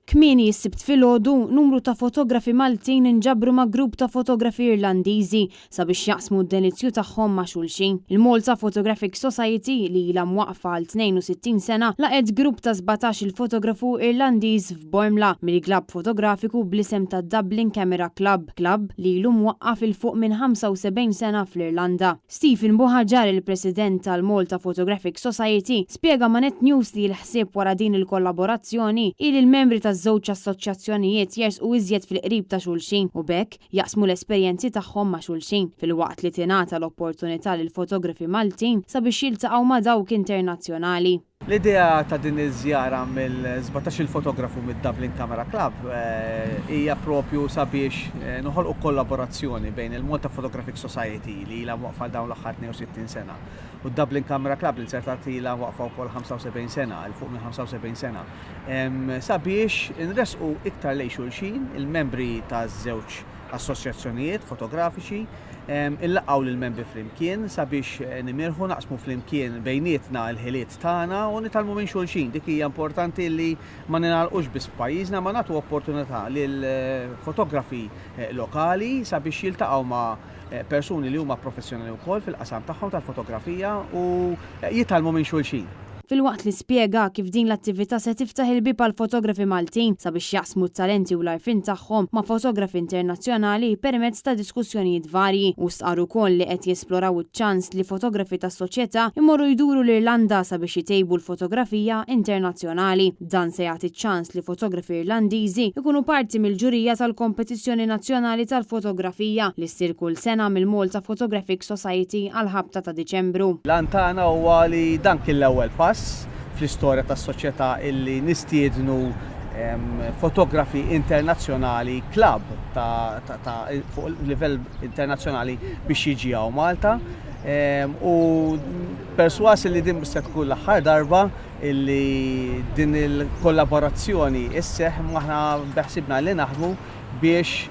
Kmieni s-sibt filgħodu numru ta' fotografi Maltin inġabru ma' grupp ta' fotografi Irlandiżi sabiex jaqsmu d-delizzju tagħhom ma' xulxin. Il-Malta Photographic Society li ilha mwaqfa għal 62 sena laqgħet grupp ta' 17 il-fotografu Irlandiż f'Bormla mill-klabb fotografiku bl-isem ta' Dublin Camera Club, klabb li ilu mwaqqaf il fuq minn 75 sena fl-Irlanda. Stephen Buħaġar, il-President tal-Malta Photographic Society, spjega ma' Net News li l-ħsieb wara din il-kollaborazzjoni il-membri ta' żewġ assoċjazzjonijiet jersqu iżjed fil-qrib ta' xulxin u bekk jaqsmu l-esperjenzi tagħhom ma' xulxin filwaqt li tingħata l-opportunità lil fotografi Maltin sabiex jiltaqgħu ma' dawk internazzjonali. L-idea ta' din iż-żjara mill-17 il-fotografu mid-Dublin Camera Club hija propju sabiex noħolqu kollaborazzjoni bejn il-Malta Photographic Society li ilha waqfa dawn l-aħħar 62 sena u d-Dublin Camera Club li nsertat ilha waqfa wkoll 75 sena, il fuq minn 75 sena. Sabiex inresqu iktar lejn xulxin il-membri taż-żewġ assoċjazzjonijiet fotografiċi illaqgħu lill-membri flimkien sabiex nimirħu naqsmu flimkien bejnietna l-ħiliet tagħna u nitalmu minn xulxin. Dik hija importanti li ma ningħalqux biss f'pajjiżna ma nagħtu opportunità lil fotografi lokali sabiex jiltaqgħu ma' persuni li huma professjonali wkoll fil-qasam tagħhom tal-fotografija u jitalmu minn xulxin. Filwaqt li spjega kif din l-attività se tiftaħ il-bib għal fotografi Maltin sabiex jaqsmu t-talenti u l-arfin tagħhom ma' fotografi internazzjonali permezz ta' diskussjonijiet varji u stqaru wkoll li qed jesploraw iċ-ċans li fotografi tas-soċjetà imorru jduru l-Irlanda sabiex jtejbu l-fotografija internazzjonali. Dan se jagħti ċans li fotografi Irlandiżi ikunu parti mill-ġurija tal-Kompetizzjoni Nazzjonali tal-Fotografija li ssir kull sena mill-Malta Photographic Society għal ħabta ta' Diċembru. L-antana huwa li dan kien l-ewwel pass fl-istorja tas-soċjetà illi nistiednu fotografi internazzjonali club fuq livell internazzjonali biex jiġu Malta u perswas li din se tkun l-aħħar darba illi din il-kollaborazzjoni isseħ aħna beħsibna li naħdmu biex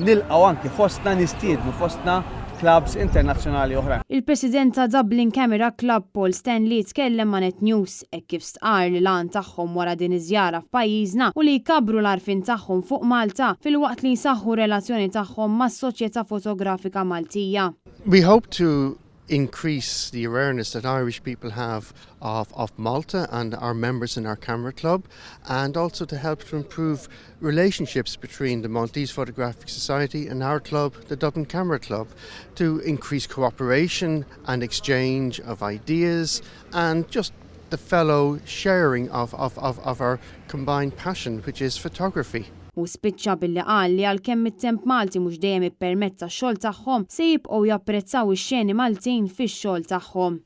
nilqgħu anke fostna nistiednu fostna clubs internazzjonali oħra. Il-President ta' Dublin Camera Club Paul Stanley tkellem ma' Net News kif stqar li lan tagħhom wara din iż-żjara f'pajjiżna u li jkabbru l-arfin tagħhom fuq Malta filwaqt li jsaħħu relazzjoni tagħhom mas-soċjetà fotografika Maltija. We hope to increase the awareness that Irish people have of Malta and our members in our camera club, and also to help to improve relationships between the Maltese Photographic Society and our club, the Dublin Camera Club, to increase cooperation and exchange of ideas and just the fellow sharing of our combined passion, which is photography. U spiċċa billi qal li għalkemm it-temp Malti mhux dejjem ippermezza x-xogħol tagħhom se jibqgħu japprezzaw ix-xeni Maltin fix-xogħol tagħhom.